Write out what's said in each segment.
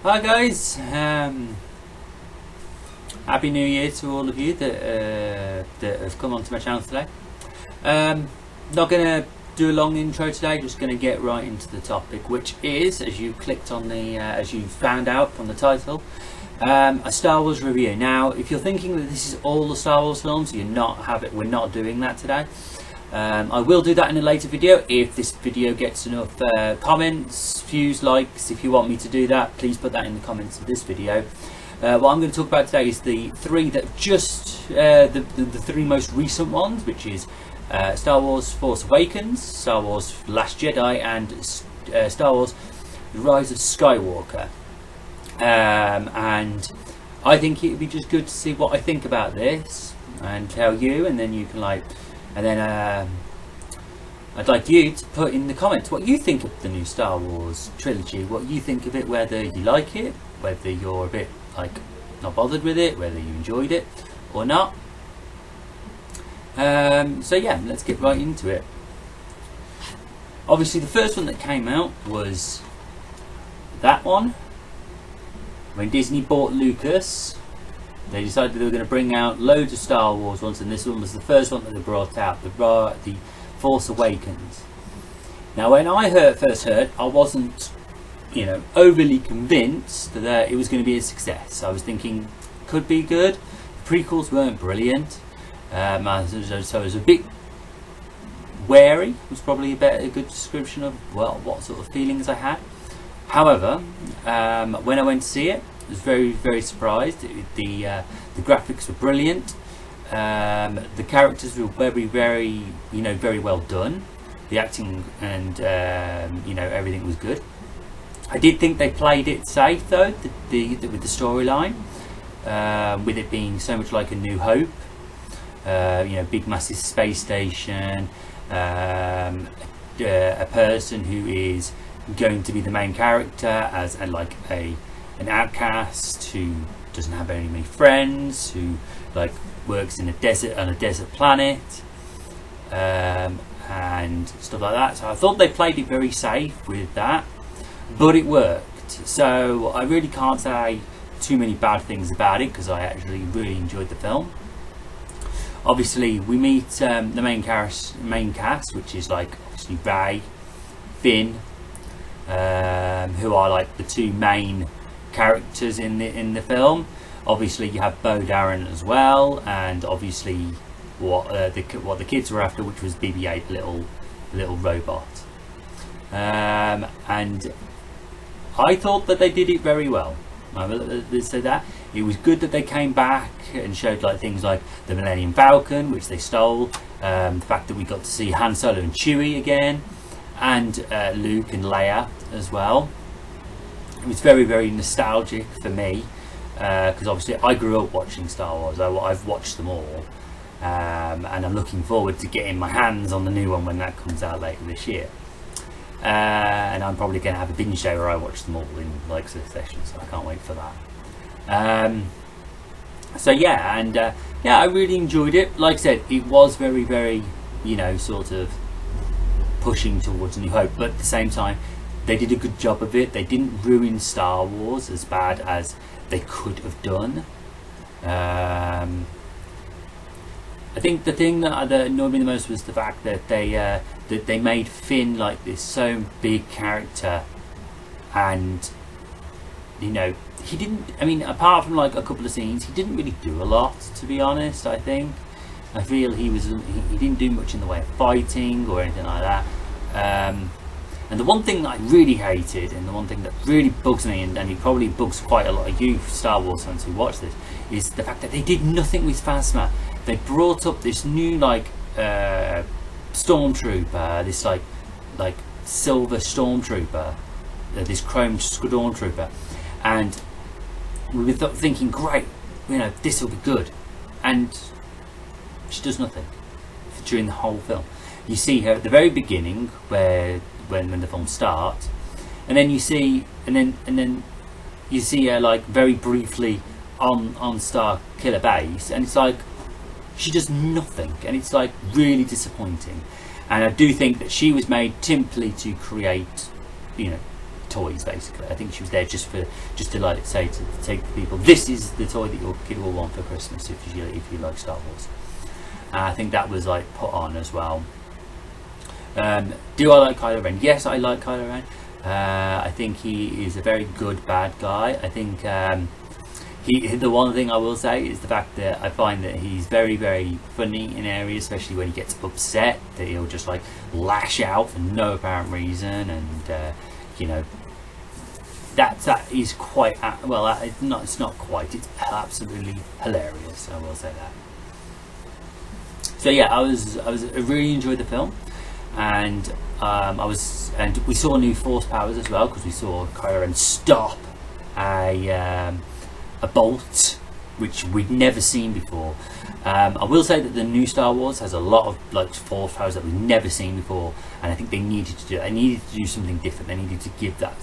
Hi guys, Happy New Year to all of you that have come onto my channel today. Not going to do a long intro today, just going to get right into the topic, which is, as you clicked on the, as you found out from the title, a Star Wars review. Now, if you're thinking that this is all the Star Wars films, we're not doing that today. I will do that in a later video if this video gets enough comments, views, likes. If you want me to do that, please put that in the comments of this video. What I'm going to talk about today is the three that just the three most recent ones, which is Star Wars Force Awakens, Star Wars Last Jedi, and Star Wars The Rise of Skywalker. And I think it would be just good to see what I think about this and tell you, and then you can I'd like you to put in the comments what you think of the new Star Wars trilogy, what you think of it, whether you like it, whether you're a bit not bothered with it, whether you enjoyed it or not. So yeah, let's get right into it. Obviously the first one that came out was that one. When Disney bought Lucas, they decided they were going to bring out loads of Star Wars ones, and this one was the first one that they brought out, the Force Awakens. Now, when I first heard, I wasn't, overly convinced that it was going to be a success. I was thinking, could be good. The prequels weren't brilliant, so I was a bit wary. Was probably a good description of what sort of feelings I had. However, when I went to see it, I was very, very surprised. The graphics were brilliant. The characters were very, very, very well done. The acting and everything was good. I did think they played it safe though, with the storyline, with it being so much like A New Hope. Big massive space station, a person who is going to be the main character as an outcast who doesn't have very many friends, who works in a desert planet, and stuff like that. So I thought they played it very safe with that, but it worked. So I really can't say too many bad things about it because I actually really enjoyed the film. Obviously, we meet the main cast, which is obviously Rey, Finn, who are the two main characters in the film. Obviously you have Bo Darren as well, and obviously what the kids were after, which was BB-8, little robot. And I thought that they did it very well. So that it was good that they came back and showed things like the Millennium Falcon, which they stole, the fact that we got to see Han Solo and Chewie again, and Luke and Leia as well. It was very, very nostalgic for me, because obviously I grew up watching Star Wars. I've watched them all, and I'm looking forward to getting my hands on the new one when that comes out later this year. And I'm probably going to have a binge day where I watch them all in succession, so I can't wait for that. So yeah, and yeah, I really enjoyed it. Like I said, it was very, very, sort of pushing towards A New Hope, but at the same time they did a good job of it. They didn't ruin Star Wars as bad as they could have done. I think the thing that annoyed me the most was the fact that they made Finn this so big character, and he didn't. I mean, apart from a couple of scenes, he didn't really do a lot. To be honest, I feel he didn't do much in the way of fighting or anything like that. And the one thing that I really hated, and the one thing that really bugs me, and it probably bugs quite a lot of you Star Wars fans who watch this, is the fact that they did nothing with Phasma. They brought up this new stormtrooper, this silver stormtrooper, this chrome stormtrooper, and we were thinking, great, this will be good, and she does nothing during the whole film. You see her at the very beginning, when the film starts, and then you see her very briefly on Star Killer Base, and it's she does nothing, and it's really disappointing. And I do think that she was made simply to create, to toys. Basically, I think she was there just to like say to take people, this is the toy that your kid will want for Christmas if you like Star Wars. I think that was like put on as well. Do I like Kylo Ren? Yes, I like Kylo Ren. I think he is a very good bad guy. I think the one thing I will say is the fact that I find that he's very, very funny in areas, especially when he gets upset, that he'll just like lash out for no apparent reason, and you know, that is quite well. It's not quite. It's absolutely hilarious. I will say that. So yeah, I really enjoyed the film, and we saw new Force powers as well, because we saw Kylo Ren stop a bolt, which we'd never seen before. I will say that the new Star Wars has a lot of like Force powers that we've never seen before, and I think they needed to do something different. They needed to give that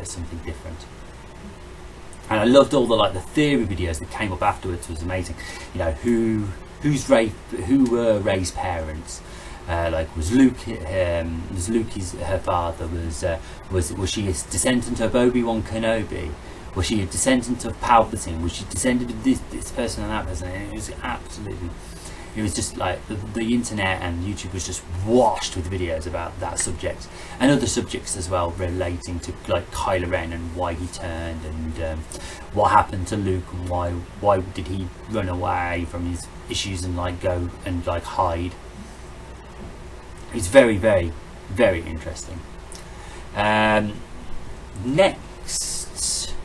something different. And I loved all the theory videos that came up afterwards. Was amazing. You know, who were Rey's parents? Was Luke her father? Was she a descendant of Obi-Wan Kenobi? Was she a descendant of Palpatine? Was she descendant of this person and that person? And it was just like the internet and YouTube was just washed with videos about that subject and other subjects as well, relating to like Kylo Ren and why he turned, and what happened to Luke, and why did he run away from his issues and like go and like hide. It's very, very, very interesting.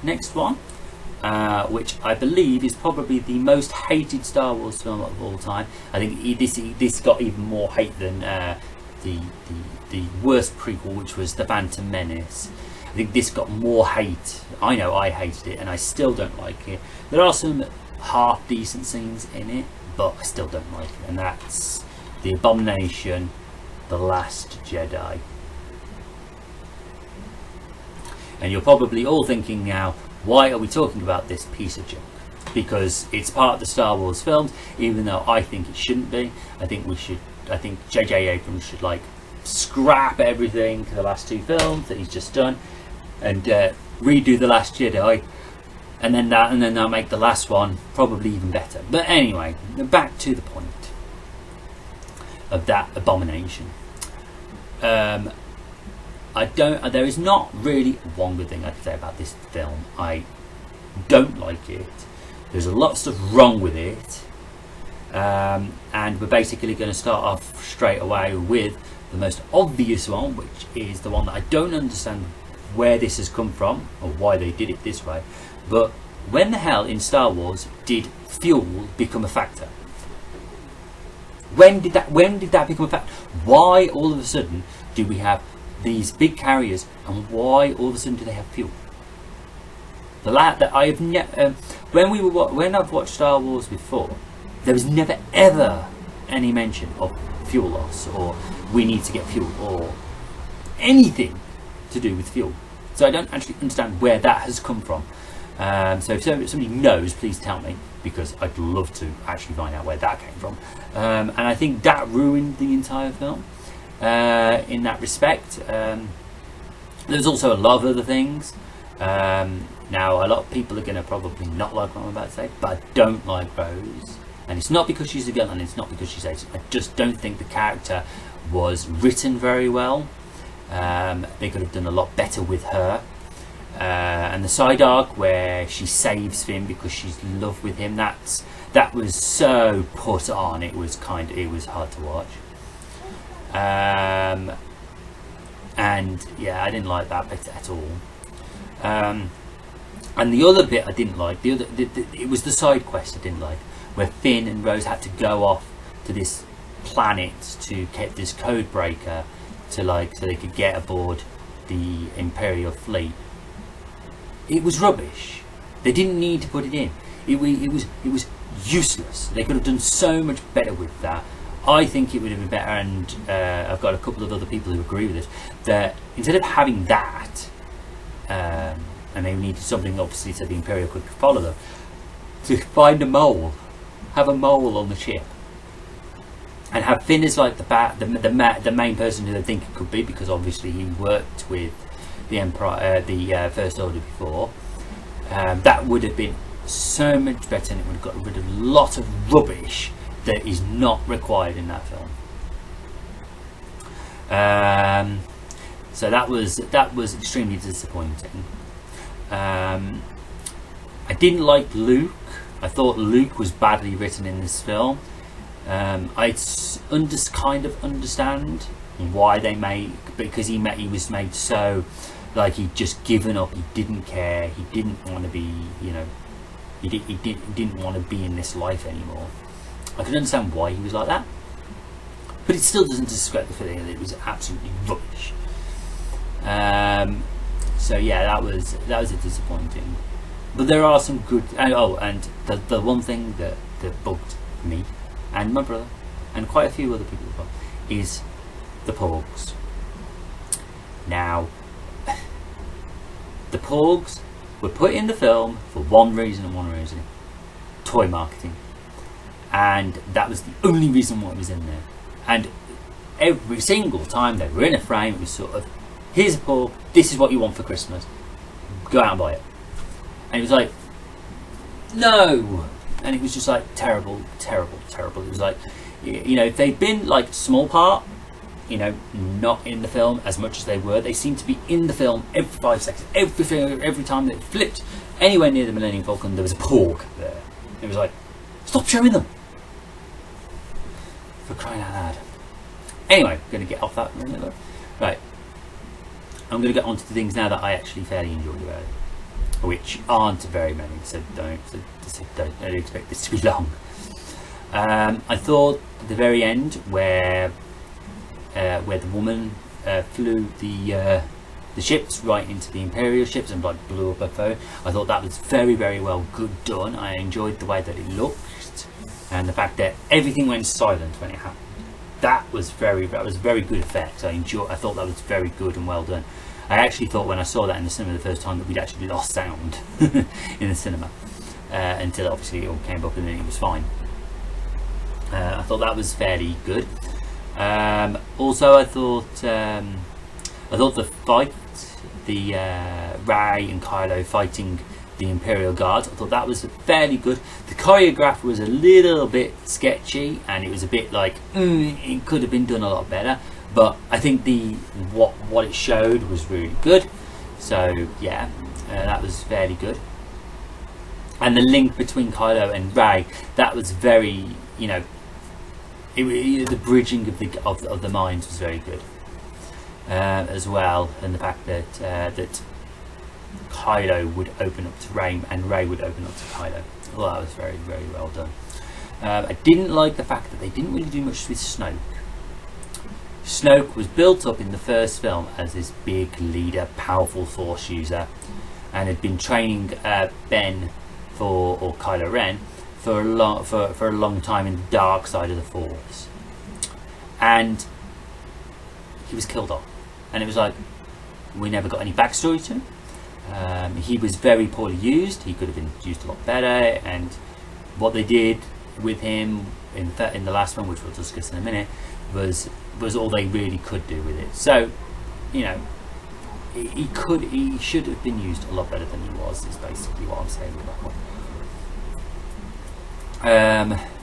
Next one, which I believe is probably the most hated Star Wars film of all time. I think this got even more hate than the worst prequel, which was The Phantom Menace. I think this got more hate. I know I hated it, and I still don't like it. There are some half decent scenes in it, but I still don't like it, and that's The Abomination, The Last Jedi. And you're probably all thinking now, why are we talking about this piece of junk? Because it's part of the Star Wars films, even though I think it shouldn't be. I think J.J. Abrams should like scrap everything to the last two films that he's just done, and redo The Last Jedi, and then they'll make the last one probably even better. But anyway, back to the point of that Abomination. There is not really one good thing I can say about this film. I don't like it. There's a lot of stuff wrong with it, and we're basically going to start off straight away with the most obvious one, which is the one that I don't understand where this has come from or why they did it this way. But when the hell in Star Wars did fuel become a factor? When did that become a factor? Why all of a sudden do we have these big carriers, and why all of a sudden do they have fuel? When I've watched Star Wars before, there was never ever any mention of fuel loss, or we need to get fuel, or anything to do with fuel. So I don't actually understand where that has come from. So if somebody knows, please tell me, because I'd love to actually find out where that came from. And I think that ruined the entire film. In that respect, there's also a lot of other things. Now, a lot of people are going to probably not like what I'm about to say, but I don't like Rose, and it's not because she's a girl, and it's not because she's Asian. I just don't think the character was written very well. They could have done a lot better with her. And the side arc where she saves Finn because she's in love with him, that was so put on. It was hard to watch. And yeah, I didn't like that bit at all. And the other bit I didn't like, it was the side quest I didn't like, where Finn and Rose had to go off to this planet to get this code breaker so they could get aboard the Imperial fleet. It was rubbish. They didn't need to put it in. It was useless. They could have done so much better with that. I think it would have been better, and I've got a couple of other people who agree with it, that instead of having that, and they needed something obviously so the Imperial could follow them, to find a mole, have a mole on the ship, and have Finn as like the main person who they think it could be, because obviously he worked with the Empire, the First Order before, that would have been so much better, and it would have got rid of a lot of rubbish that is not required in that film. So that was extremely disappointing. I didn't like Luke. I thought Luke was badly written in this film. I kind of understand why they made, because he was made so like he'd just given up. He didn't care. He didn't want to be, you know, he didn't want to be in this life anymore. I can understand why he was like that, but it still doesn't discredit the feeling that it was absolutely rubbish. So yeah, that was a disappointing. But there are some good. And the one thing that bugged me and my brother and quite a few other people as well is the Porgs. Now, the Porgs were put in the film for one reason and one reason: toy marketing, and that was the only reason why it was in there. And every single time they were in a frame, it was sort of, here's a Porg, this is what you want for Christmas, go out and buy it. And it was like, no, and it was just like terrible. It was like, you know, if they'd been like small part, you know, not in the film as much as they were, they seemed to be in the film every 5 seconds. Every time they flipped anywhere near the Millennium Falcon, there was a Porg there. It was like, stop showing them, for crying out loud. Anyway, I'm going to get off that in a minute. Right, I'm going to get on to the things now that I actually fairly enjoyed about it, which aren't very many, so don't expect this to be long. I thought at the very end where the woman flew the ships right into the Imperial ships and like blew up her phone, I thought that was very well good done. I enjoyed the way that it looked and the fact that everything went silent when it happened. That was very good effect. I thought that was very good and well done. I actually thought when I saw that in the cinema the first time that we'd actually lost sound in the cinema until obviously it all came up and then it was fine. I thought that was fairly good. Also, I thought the fight, the Rey and Kylo fighting the Imperial Guard, I thought that was fairly good. The choreograph was a little bit sketchy, and it was a bit like it could have been done a lot better. But I think what it showed was really good. So yeah, that was fairly good. And the link between Kylo and Rey, that was very, you know, the bridging of the minds was very good as well, and the fact that Kylo would open up to Rey and Rey would open up to Kylo. Well, that was very well done. I didn't like the fact that they didn't really do much with Snoke. Snoke was built up in the first film as this big leader, powerful Force user, and had been training Ben or Kylo Ren for a long time in the dark side of the Force, and he was killed off. And it was like, we never got any backstory to him. He was very poorly used. He could have been used a lot better. And what they did with him in the last one, which we'll discuss in a minute, was all they really could do with it. So, you know, he should have been used a lot better than he was. Is basically what I'm saying with that one.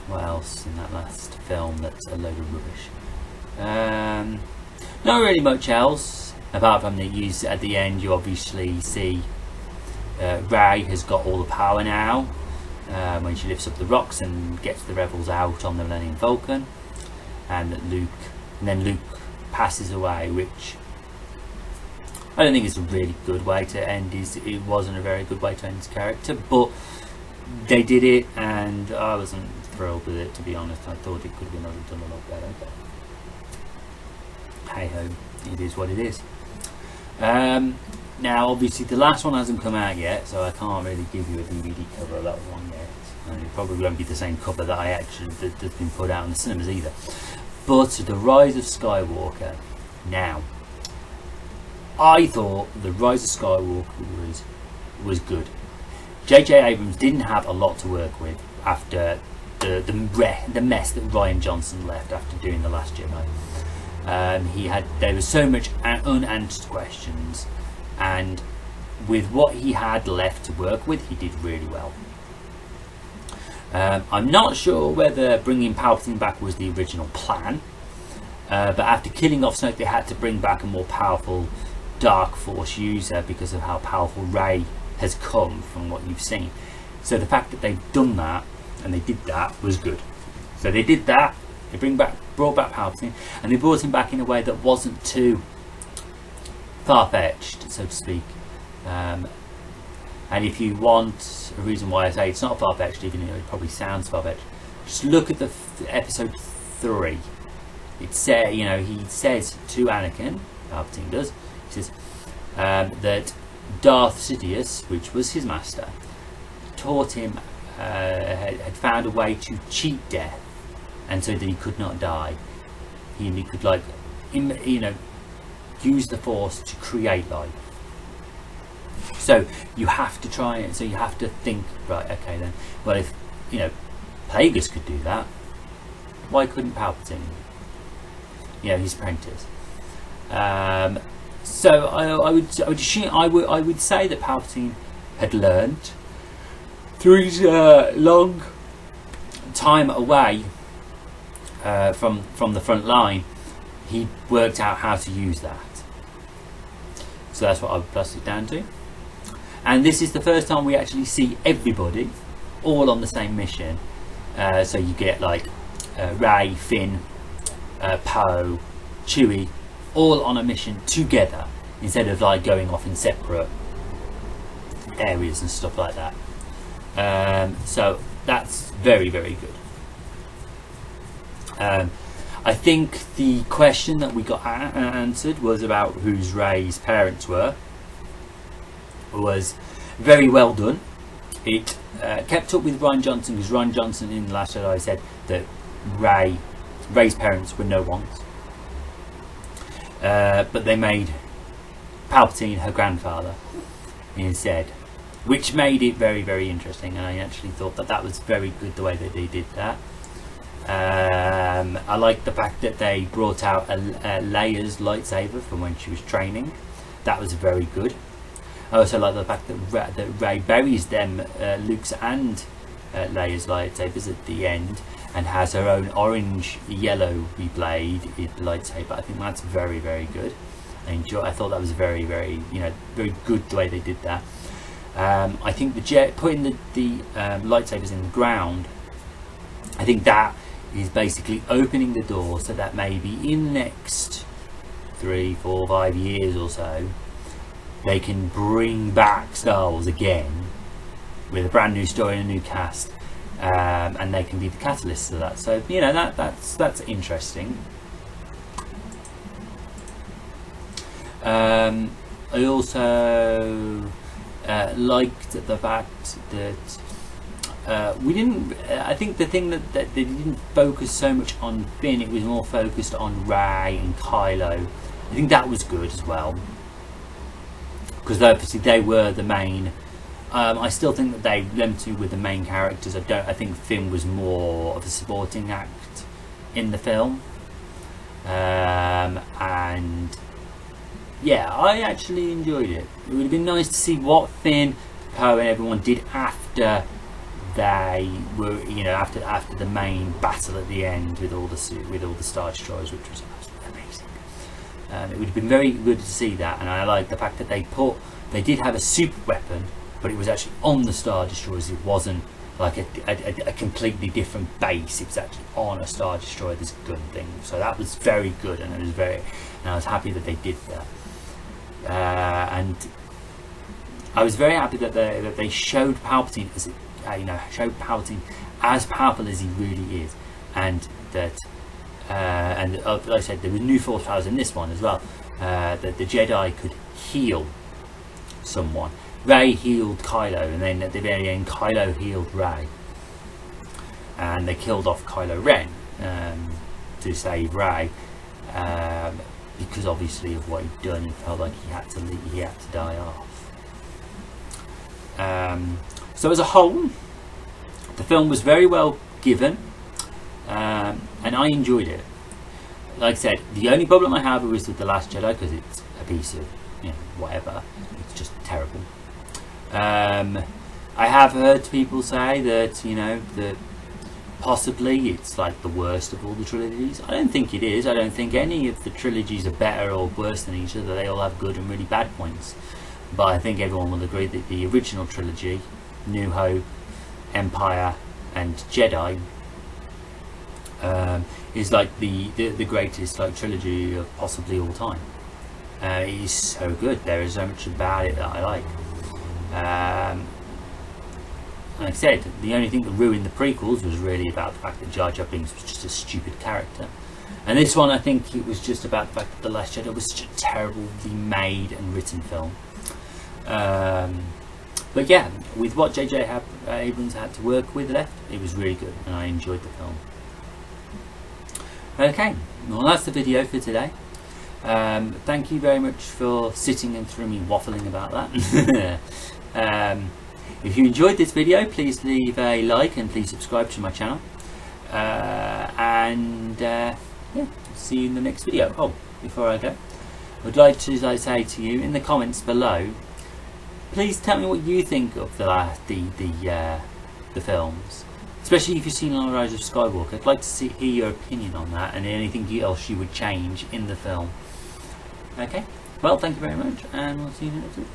What else in that last film that's a load of rubbish? Not really much else, apart from that at the end you obviously see Rey has got all the power now when she lifts up the rocks and gets the rebels out on the Millennium Falcon, and then Luke passes away, which I don't think is a really good way to end it wasn't a very good way to end his character, but they did it and I wasn't thrilled with it, to be honest. I thought it could have been done a lot better, but hey ho, it is what it is. Now obviously the last one hasn't come out yet, so I can't really give you a DVD cover of that one yet, and it probably won't be the same cover that's been put out in the cinemas either. But The Rise of Skywalker. Now, I thought The Rise of Skywalker was good. J.J. Abrams didn't have a lot to work with after the mess that Rian Johnson left after doing The Last Jedi. There was so much unanswered questions and with what he had left to work with, he did really well. I'm not sure whether bringing Palpatine back was the original plan, but after killing off Snoke, they had to bring back a more powerful Dark Force user because of how powerful Rey has come from what you've seen. So the fact that they've done that, and they did that, was good. So they did that, they brought back Palpatine, and they brought him back in a way that wasn't too far-fetched, so to speak. And if you want a reason why I say it's not far-fetched, even though it probably sounds far-fetched, just look at the episode 3. He says to Anakin, Palpatine does, he says that Darth Sidious, which was his master, taught him, had found a way to cheat death, and so that he could not die. He could, use the Force to create life. So you have to try it. So you have to think, right? Okay, then. Well, if Plagueis could do that, why couldn't Palpatine? His apprentice. So I would say that Palpatine had learned through his long time away from the front line. He worked out how to use that. So that's what I would plus it down to. And this is the first time we actually see everybody all on the same mission. So you get Rey, Finn, Poe, Chewie, all on a mission together, instead of going off in separate areas and stuff like that. So that's very, very good. I think the question that we got answered was about whose Rey's parents were. Was very well done. It kept up with Rian Johnson, because Rian Johnson in The Last Jedi said that Rey's parents were no ones, but they made Palpatine her grandfather instead, which made it very, very interesting. And I actually thought that was very good the way that they did that. I like the fact that they brought out Leia's lightsaber from when she was training. That was very good. I also like the fact that Rey buries them, Luke's and Leia's lightsabers at the end, and has her own orange-yellow blade lightsaber. I think that's very, very good. I thought that was very, very, very good the way they did that. I think putting the lightsabers in the ground, I think that is basically opening the door so that maybe in the next 3, 4, 5 years or so, they can bring back Star Wars again with a brand new story and a new cast, and they can be the catalyst to that. So that's interesting. I also liked the fact that we didn't. I think the thing that they didn't focus so much on Finn, it was more focused on Rey and Kylo. I think that was good as well, because obviously they were the main. I still think that them two were the main characters. I think Finn was more of a supporting act in the film, and yeah, I actually enjoyed it. It would have been nice to see what Finn, Poe, and everyone did after they were, after the main battle at the end with all the Star Destroyers, which was absolutely amazing. It would have been very good to see that, and I like the fact that they did have a super weapon, but it was actually on the Star Destroyers. It wasn't like a completely different base. It was actually on a Star Destroyer, this gun thing. So that was very good, and I was happy that they did that. And I was very happy that they showed Palpatine as powerful as he really is, and that like I said, there were new Force powers in this one as well. That the Jedi could heal someone. Rey healed Kylo, and then at the very end, Kylo healed Rey, and they killed off Kylo Ren to save Rey, because obviously of what he'd done. He felt like he had to die off. So as a whole, the film was very well given, and I enjoyed it. Like I said, the only problem I have was with The Last Jedi, because it's a piece of you know, whatever. It's just terrible. I have heard people say that, you know, that possibly it's like the worst of all the trilogies. I don't think it is. I don't think any of the trilogies are better or worse than each other. They all have good and really bad points. But I think everyone will agree that the original trilogy, New Hope, Empire and Jedi, is like the greatest like trilogy of possibly all time. It is so good. There is so much about it that I like. Like I said, the only thing that ruined the prequels was really about the fact that Jar Jar Binks was just a stupid character. And this one, I think it was just about the fact that The Last Jedi was such a terribly made and written film. But yeah, with what J.J. Abrams had to work with left, it was really good, and I enjoyed the film. Okay, well that's the video for today. Thank you very much for sitting and through me waffling about that. If you enjoyed this video, please leave a like and please subscribe to my channel. Yeah, see you in the next video. Oh, before I go, I would like to say to you in the comments below, please tell me what you think of the films, especially if you've seen On the Rise of Skywalker. I'd like to hear your opinion on that and anything else you would change in the film. Okay, well, thank you very much, and we'll see you in the next video.